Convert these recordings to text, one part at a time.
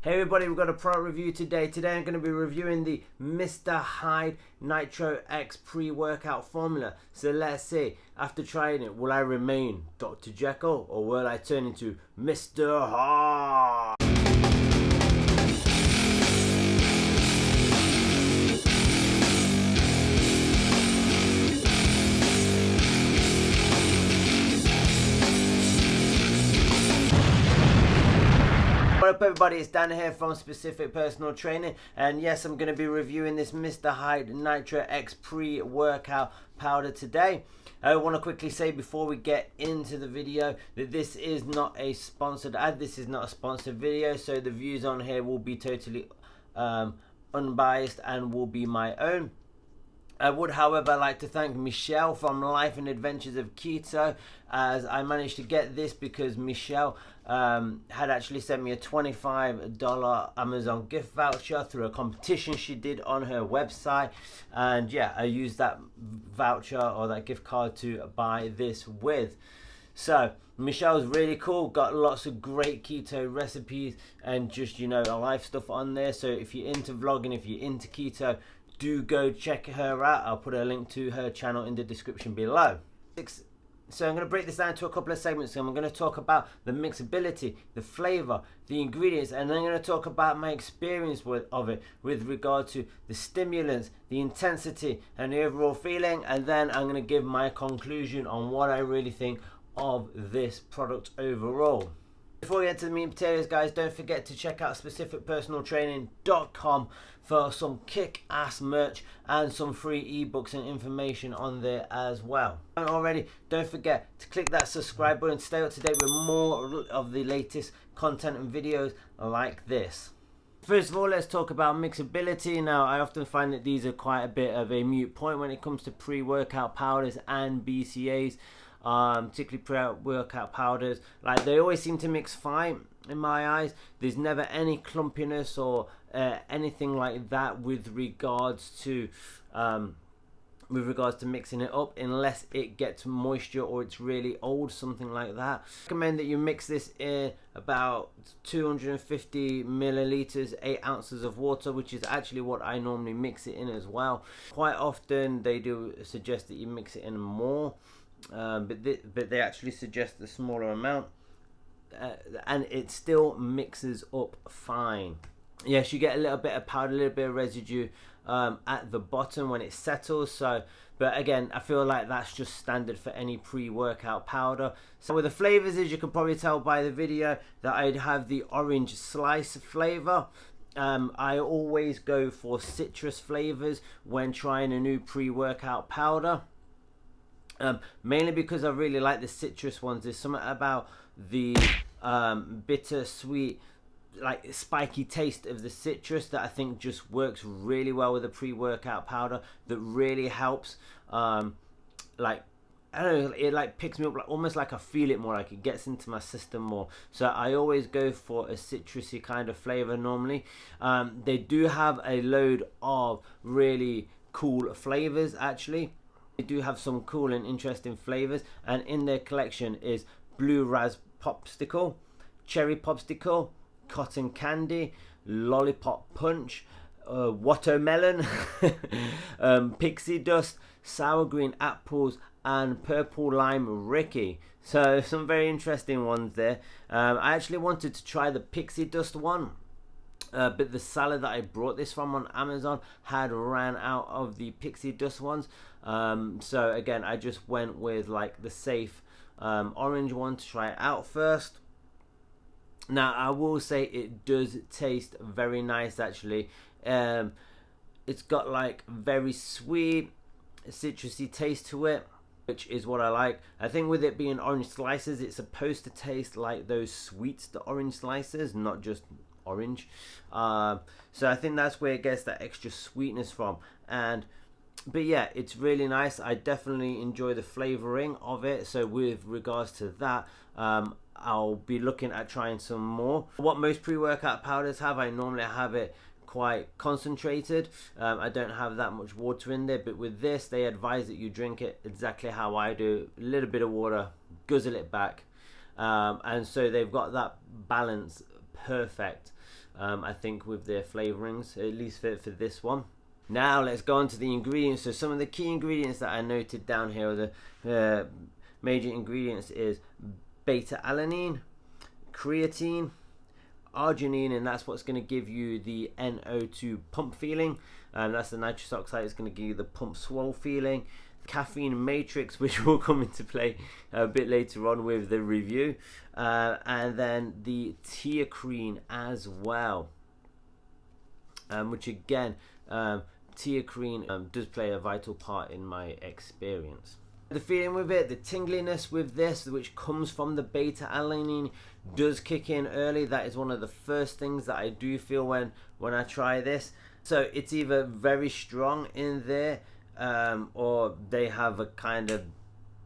Hey everybody, we've got a product review today. Today I'm going to be reviewing the Mr Hyde Nitro X pre-workout formula. So let's see, after trying it, will I remain Dr. Jekyll or will I turn into Mr Hyde? What up everybody, it's Dan here from Specific Personal Training, and yes, I'm going to be reviewing this Mr Hyde Nitro X pre-workout powder today. I want to quickly say before we get into the video that this is not a sponsored ad, this is not a sponsored video, so the views on here will be totally unbiased and will be my own. I would, however, like to thank Michelle from Life and Adventures of Keto, as I managed to get this because Michelle had actually sent me a $25 Amazon gift voucher through a competition she did on her website, and yeah, I used that voucher or that gift card to buy this with. So Michelle's really cool, got lots of great keto recipes and just, you know, life stuff on there. So if you're into vlogging, if you're into keto, do go check her out. I'll put a link to her channel in the description below. So I'm going to break this down to a couple of segments. So I'm going to talk about the mixability, the flavor, the ingredients, and then I'm going to talk about my experience of it with regard to the stimulants, the intensity, and the overall feeling. And then I'm going to give my conclusion on what I really think of this product overall. Before we get to the meat and potatoes, guys, don't forget to check out specificpersonaltraining.com for some kick-ass merch and some free ebooks and information on there as well. And already, don't forget to click that subscribe button to stay up to date with more of the latest content and videos like this. First of all, let's talk about mixability. Now, I often find that these are quite a bit of a moot point when it comes to pre-workout powders and BCAAs. Particularly pre-workout powders, like they always seem to mix fine in my eyes. There's never any clumpiness or anything like that with regards to mixing it up, unless it gets moisture or it's really old, something like that. I recommend that you mix this in about 250 milliliters, 8 ounces of water, which is actually what I normally mix it in as well. Quite often they do suggest that you mix it in more. But they actually suggest a smaller amount, and it still mixes up fine. Yes, you get a little bit of powder, a little bit of residue at the bottom when it settles. So, but again, I feel like that's just standard for any pre-workout powder. So with the flavors, as you can probably tell by the video, that I'd have the orange slice flavor. I always go for citrus flavors when trying a new pre-workout powder. Mainly because I really like the citrus ones. There's something about the bitter sweet, like spiky taste of the citrus that I think just works really well with a pre-workout powder, that really helps. Like, I don't know, it like picks me up, like almost like I feel it more, like it gets into my system more. So I always go for a citrusy kind of flavor normally. They do have a load of really cool flavors actually. They do have some cool and interesting flavors, and in their collection is blue raz popsicle, cherry popsicle, cotton candy, lollipop punch, watermelon, pixie dust, sour green apples, and purple lime Ricky. So some very interesting ones there. I actually wanted to try the pixie dust one, but the seller that I brought this from on Amazon had ran out of the pixie dust ones. So again, I just went with like the safe orange one to try it out first. Now I will say it does taste very nice actually. It's got like very sweet citrusy taste to it, which is what I like. I think with it being orange slices, it's supposed to taste like those sweets, the orange slices, not just orange. So I think that's where it gets that extra sweetness from. But yeah, it's really nice. I definitely enjoy the flavoring of it. So with regards to that, I'll be looking at trying some more. What most pre-workout powders have, I normally have it quite concentrated. I don't have that much water in there, but with this they advise that you drink it exactly how I do, a little bit of water, guzzle it back, and so they've got that balance perfect. I think, with their flavorings, at least for this one. Now let's go on to the ingredients. So some of the key ingredients that I noted down here are the major ingredients is beta-alanine, creatine, arginine, and that's what's going to give you the NO2 pump feeling, and that's the nitrous oxide. It's going to give you the pump swole feeling. Caffeine matrix, which will come into play a bit later on with the review, and then the teacrine as well, which again, teacrine does play a vital part in my experience. The feeling with it, the tingliness with this, which comes from the beta-alanine, does kick in early. That is one of the first things that I do feel when I try this. So it's either very strong in there, or they have a kind of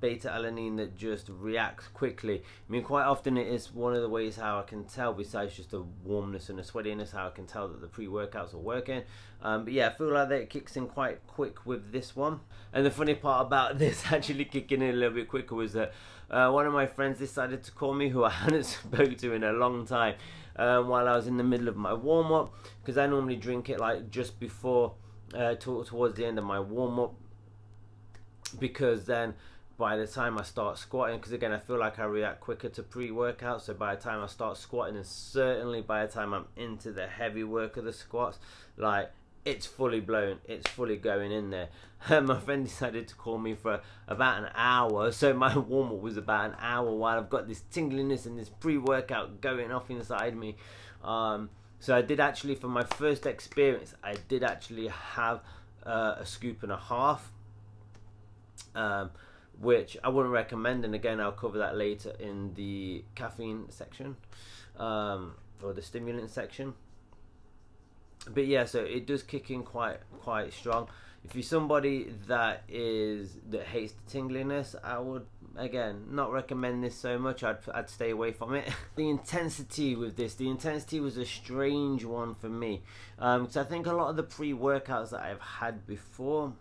beta-alanine that just reacts quickly. I mean, quite often it is one of the ways how I can tell, besides just the warmness and the sweatiness, how I can tell that the pre-workouts are working. But yeah, I feel like that it kicks in quite quick with this one. And the funny part about this actually kicking in a little bit quicker was that one of my friends decided to call me, who I hadn't spoke to in a long time, while I was in the middle of my warm-up, because I normally drink it like just before, towards the end of my warm-up, because then by the time I start squatting, because again I feel like I react quicker to pre-workout, so by the time I start squatting, and certainly by the time I'm into the heavy work of the squats, like, it's fully blown, it's fully going in there. My friend decided to call me for about an hour, so my warm-up was about an hour while I've got this tingliness and this pre-workout going off inside me. So I did actually, for my first experience, I did actually have a scoop and a half, which I wouldn't recommend, and again I'll cover that later in the caffeine section, or the stimulant section. But yeah, so it does kick in quite strong. If you're somebody that hates the tingliness, I would again not recommend this so much. I'd stay away from it. The intensity with this, the intensity was a strange one for me, because I think a lot of the pre-workouts that I've had before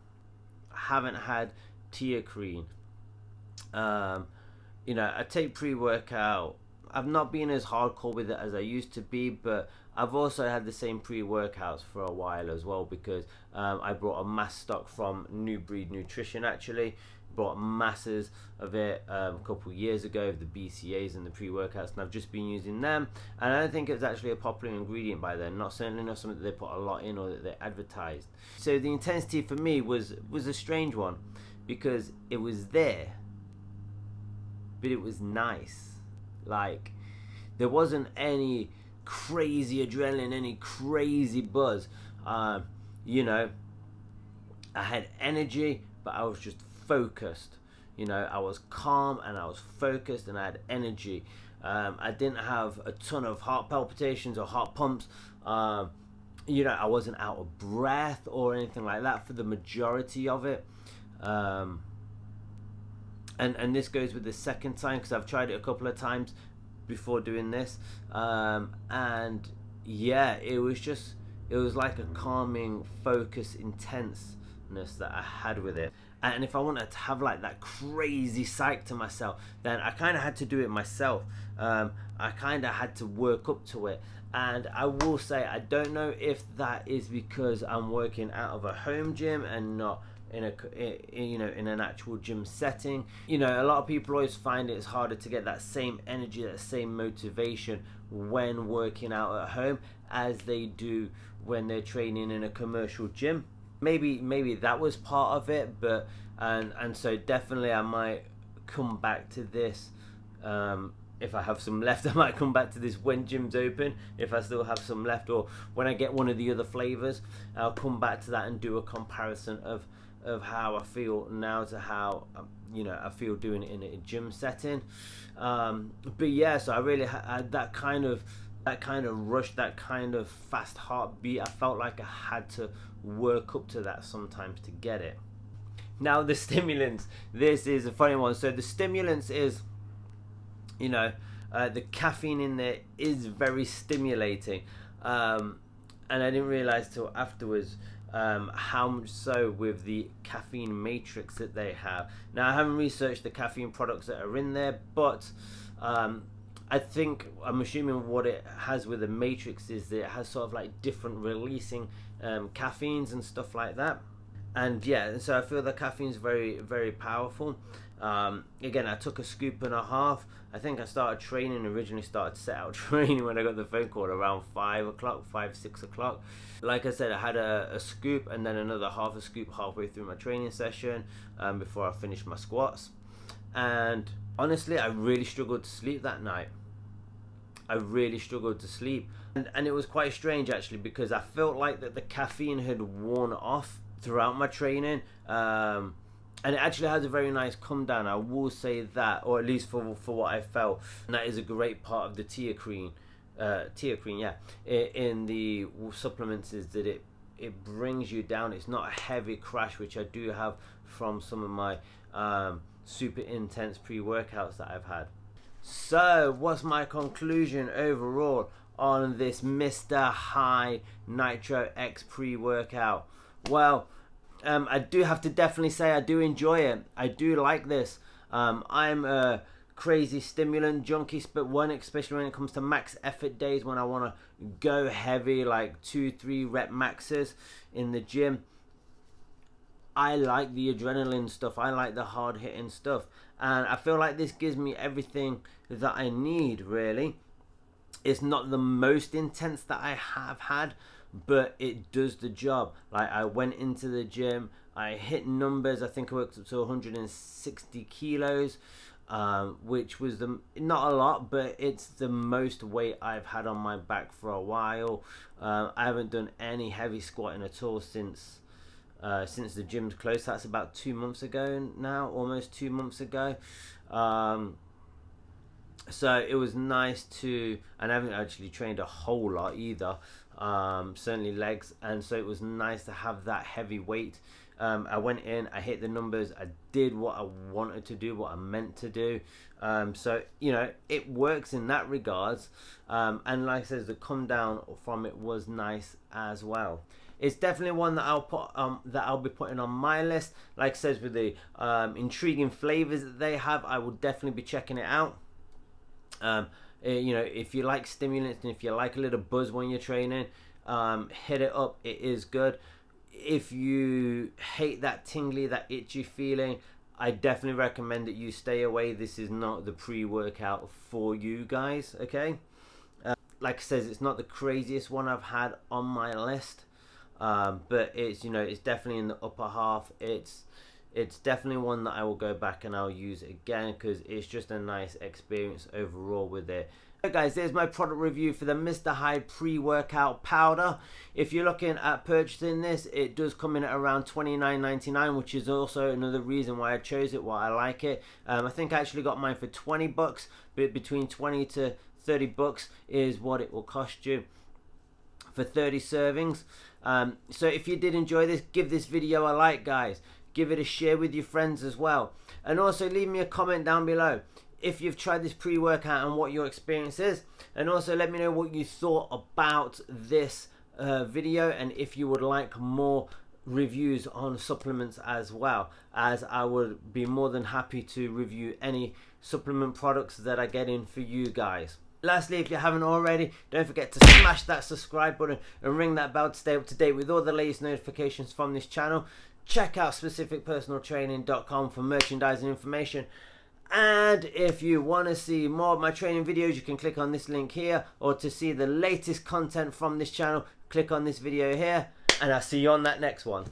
haven't had teacrine. You know, I take pre-workout. I've not been as hardcore with it as I used to be, but I've also had the same pre-workouts for a while as well, because I brought a mass stock from New Breed Nutrition, actually bought masses of it a couple years ago, of the BCAs and the pre-workouts, and I've just been using them, and I don't think it's actually a popular ingredient by then, certainly not something that they put a lot in or that they advertised. So the intensity for me was a strange one, because it was there, but it was nice. Like, there wasn't any crazy adrenaline, any crazy buzz. You know, I had energy, but I was just focused. You know, I was calm and I was focused and I had energy. I didn't have a ton of heart palpitations or heart pumps. You know, I wasn't out of breath or anything like that for the majority of it. And this goes with the second time, because I've tried it a couple of times before doing this, and yeah, it was like a calming, focus, intenseness that I had with it. And if I wanted to have like that crazy psych to myself, then I kind of had to do it myself. I kind of had to work up to it, and I will say, I don't know if that is because I'm working out of a home gym and not in an actual gym setting. You know, a lot of people always find it's harder to get that same energy, that same motivation when working out at home as they do when they're training in a commercial gym. Maybe that was part of it, but and so definitely I might come back to this. If I have some left, I might come back to this when gyms open, if I still have some left, or when I get one of the other flavors, I'll come back to that and do a comparison of how I feel now to how I feel doing it in a gym setting. But yeah, so I really had that kind of rush, that kind of fast heartbeat. I felt like I had to work up to that sometimes to get it. Now the stimulants, this is a funny one. So the stimulants is, the caffeine in there is very stimulating, and I didn't realize till afterwards how much so with the caffeine matrix that they have. Now I haven't researched the caffeine products that are in there, but I think, I'm assuming what it has with the Matrix is that it has sort of like different releasing caffeines and stuff like that. And yeah, so I feel the caffeine's very, very powerful. Again, I took a scoop and a half. I think I started training, originally started set out training when I got the phone call around 5 o'clock, 6 o'clock. Like I said, I had a scoop and then another half a scoop halfway through my training session before I finished my squats. And honestly, I really struggled to sleep that night. I really struggled to sleep. And it was quite strange actually, because I felt like that the caffeine had worn off throughout my training. And it actually has a very nice come down, I will say that, or at least for what I felt. And that is a great part of the teacrine, yeah, in the supplements, is that it brings you down. It's not a heavy crash, which I do have from some of my super intense pre-workouts that I've had. So what's my conclusion overall on this Mr Hyde Nitro X pre-workout? Well, I do have to definitely say I do enjoy it. I do like this. I'm a crazy stimulant junkie, but especially when it comes to max effort days, when I want to go heavy, like 2-3 rep maxes in the gym. I like the adrenaline stuff. I like the hard hitting stuff, and I feel like this gives me everything that I need, really. It's not the most intense that I have had, but it does the job. Like, I went into the gym, I hit numbers. I think I worked up to 160 kilos, which was not a lot, but it's the most weight I've had on my back for a while. I haven't done any heavy squatting at all since the gym's closed. That's about 2 months ago now, almost 2 months ago. So it was nice to, and I haven't actually trained a whole lot either, certainly legs, and so it was nice to have that heavy weight. I went in, I hit the numbers, I did what I wanted to do, what I meant to do. So, you know, it works in that regards. And like I said, the come down from it was nice as well. It's definitely one that I'll be putting on my list. Like I said, with the intriguing flavors that they have, I will definitely be checking it out. You know, if you like stimulants and if you like a little buzz when you're training, hit it up. It is good. If you hate that tingly, that itchy feeling, I definitely recommend that you stay away. This is not the pre-workout for you guys, okay? Like I said, it's not the craziest one I've had on my list, but it's, you know, it's definitely in the upper half. It's definitely one that I will go back and I'll use again, because it's just a nice experience overall with it. So guys, there's my product review for the Mr Hyde pre-workout powder. If you're looking at purchasing this, it does come in at around $29.99, which is also another reason why I chose it, why I like it. I think I actually got mine for 20 bucks, but between 20 to 30 bucks is what it will cost you for 30 servings. So if you did enjoy this, give this video a like, guys. Give it a share with your friends as well, and also leave me a comment down below if you've tried this pre-workout and what your experience is, and also let me know what you thought about this video, and if you would like more reviews on supplements as well, as I would be more than happy to review any supplement products that I get in for you guys. Lastly, if you haven't already, don't forget to smash that subscribe button and ring that bell to stay up to date with all the latest notifications from this channel. Check out specificpersonaltraining.com for merchandising information. And if you want to see more of my training videos, you can click on this link here, or to see the latest content from this channel, click on this video here, and I'll see you on that next one.